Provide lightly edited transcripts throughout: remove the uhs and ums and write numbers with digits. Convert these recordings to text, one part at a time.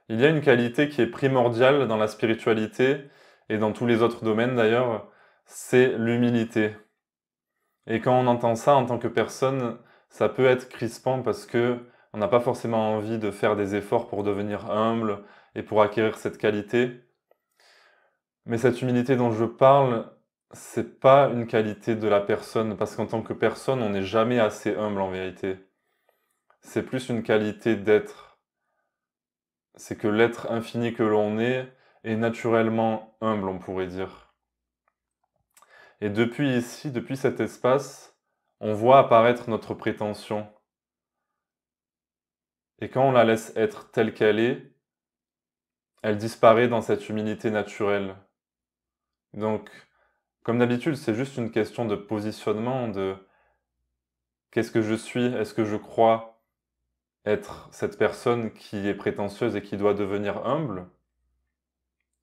Il y a une qualité qui est primordiale dans la spiritualité et dans tous les autres domaines d'ailleurs, c'est l'humilité. Et quand on entend ça en tant que personne, ça peut être crispant parce que on n'a pas forcément envie de faire des efforts pour devenir humble et pour acquérir cette qualité. Mais cette humilité dont je parle, c'est pas une qualité de la personne, parce qu'en tant que personne, on n'est jamais assez humble en vérité. C'est plus une qualité d'être. C'est que l'être infini que l'on est naturellement humble, on pourrait dire. Et depuis ici, depuis cet espace, on voit apparaître notre prétention. Et quand on la laisse être telle qu'elle est, elle disparaît dans cette humilité naturelle. Donc, comme d'habitude, c'est juste une question de positionnement, de qu'est-ce que je suis? Est-ce que je crois être cette personne qui est prétentieuse et qui doit devenir humble?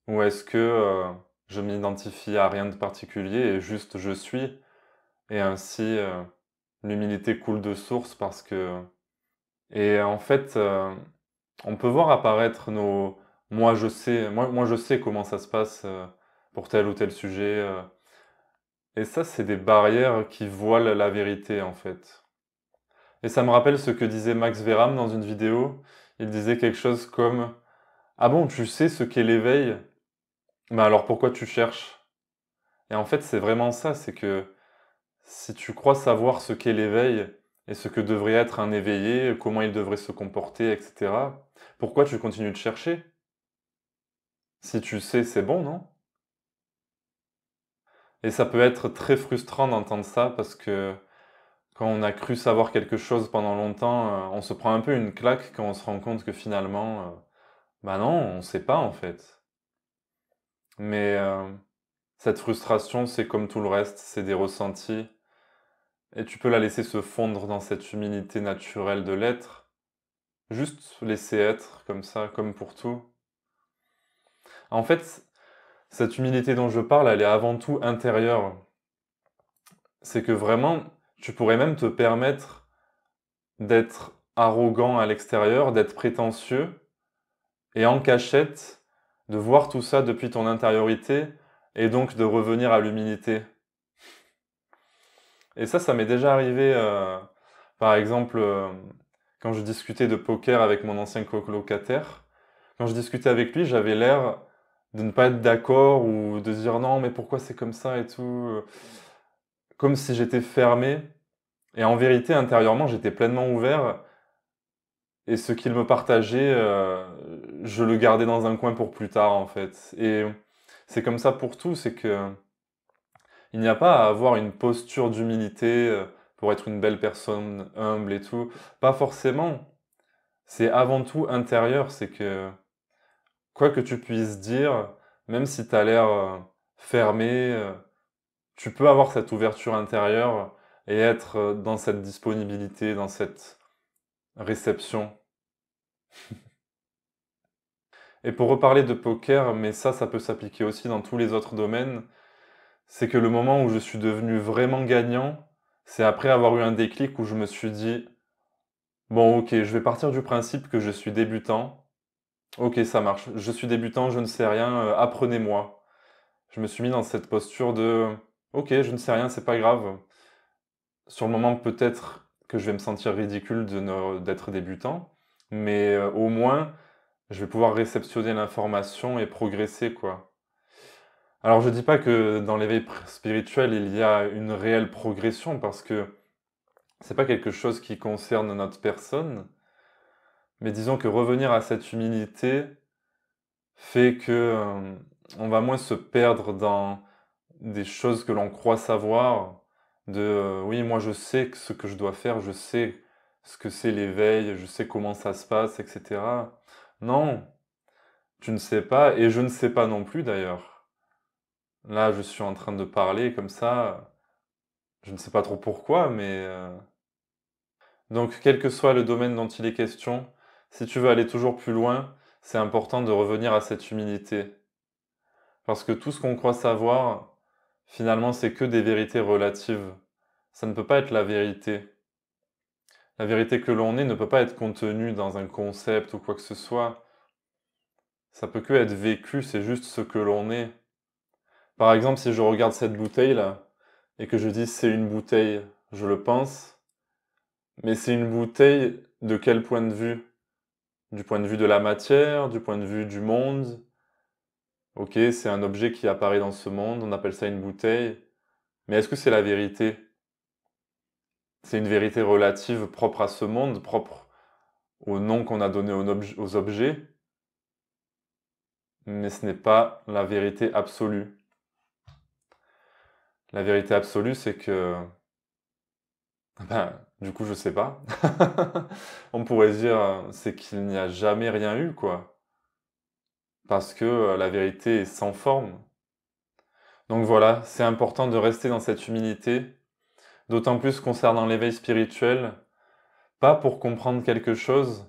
Ou est-ce que je m'identifie à rien de particulier et juste je suis? Et ainsi, l'humilité coule de source parce que... Et en fait, on peut voir apparaître nos «moi je sais», moi je sais comment ça se passe pour tel ou tel sujet. Et ça, c'est des barrières qui voilent la vérité en fait. Et ça me rappelle ce que disait Max Verham dans une vidéo. Il disait quelque chose comme «Ah bon, tu sais ce qu'est l'éveil? Mais alors pourquoi tu cherches?» Et en fait, c'est vraiment ça, c'est que si tu crois savoir ce qu'est l'éveil et ce que devrait être un éveillé, comment il devrait se comporter, etc., pourquoi tu continues de chercher? Si tu sais, c'est bon, non? Et ça peut être très frustrant d'entendre ça parce que quand on a cru savoir quelque chose pendant longtemps, on se prend un peu une claque quand on se rend compte que finalement, bah non, on sait pas en fait. Mais cette frustration, c'est comme tout le reste, c'est des ressentis. Et tu peux la laisser se fondre dans cette humilité naturelle de l'être. Juste laisser être comme ça, comme pour tout. En fait, cette humilité dont je parle, elle est avant tout intérieure. C'est que vraiment, tu pourrais même te permettre d'être arrogant à l'extérieur, d'être prétentieux, et en cachette, de voir tout ça depuis ton intériorité, et donc de revenir à l'humilité. Et ça m'est déjà arrivé, par exemple, quand je discutais de poker avec mon ancien colocataire. Quand je discutais avec lui, j'avais l'air de ne pas être d'accord ou de se dire non, mais pourquoi c'est comme ça et tout. Comme si j'étais fermé. Et en vérité, intérieurement, j'étais pleinement ouvert. Et ce qu'il me partageait, je le gardais dans un coin pour plus tard, en fait. Et c'est comme ça pour tout, c'est que il n'y a pas à avoir une posture d'humilité pour être une belle personne, humble et tout. Pas forcément. C'est avant tout intérieur, c'est que quoi que tu puisses dire, même si tu as l'air fermé, tu peux avoir cette ouverture intérieure et être dans cette disponibilité, dans cette réception. Et pour reparler de poker, mais ça peut s'appliquer aussi dans tous les autres domaines, c'est que le moment où je suis devenu vraiment gagnant, c'est après avoir eu un déclic où je me suis dit, bon ok, je vais partir du principe que je suis débutant. Ok, ça marche. Je suis débutant, je ne sais rien, apprenez-moi. Je me suis mis dans cette posture de, ok, je ne sais rien, c'est pas grave. Sur le moment, peut-être que je vais me sentir ridicule d'être débutant, mais au moins, je vais pouvoir réceptionner l'information et progresser, quoi. Alors, je dis pas que dans l'éveil spirituel, il y a une réelle progression, parce que c'est pas quelque chose qui concerne notre personne, mais disons que revenir à cette humilité fait que on va moins se perdre dans des choses que l'on croit savoir, de oui, moi je sais ce que je dois faire, je sais ce que c'est l'éveil, je sais comment ça se passe, etc. Non, tu ne sais pas, et je ne sais pas non plus d'ailleurs. Là, je suis en train de parler comme ça, je ne sais pas trop pourquoi, mais... Donc, quel que soit le domaine dont il est question, si tu veux aller toujours plus loin, c'est important de revenir à cette humilité. Parce que tout ce qu'on croit savoir, finalement, c'est que des vérités relatives. Ça ne peut pas être la vérité. La vérité que l'on est ne peut pas être contenue dans un concept ou quoi que ce soit. Ça peut que être vécu, c'est juste ce que l'on est. Par exemple, si je regarde cette bouteille-là, et que je dis c'est une bouteille, je le pense, mais c'est une bouteille de quel point de vue? Du point de vue de la matière, du point de vue du monde? Ok, c'est un objet qui apparaît dans ce monde, on appelle ça une bouteille, mais est-ce que c'est la vérité? C'est une vérité relative propre à ce monde, propre au nom qu'on a donné aux objets, mais ce n'est pas la vérité absolue. La vérité absolue, c'est que, ben, du coup, je sais pas. On pourrait dire, c'est qu'il n'y a jamais rien eu, quoi. Parce que la vérité est sans forme. Donc voilà, c'est important de rester dans cette humilité, d'autant plus concernant l'éveil spirituel, pas pour comprendre quelque chose,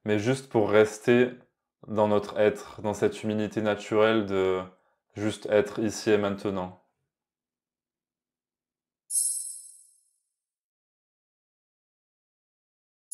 mais juste pour rester dans notre être, dans cette humilité naturelle de juste être ici et maintenant.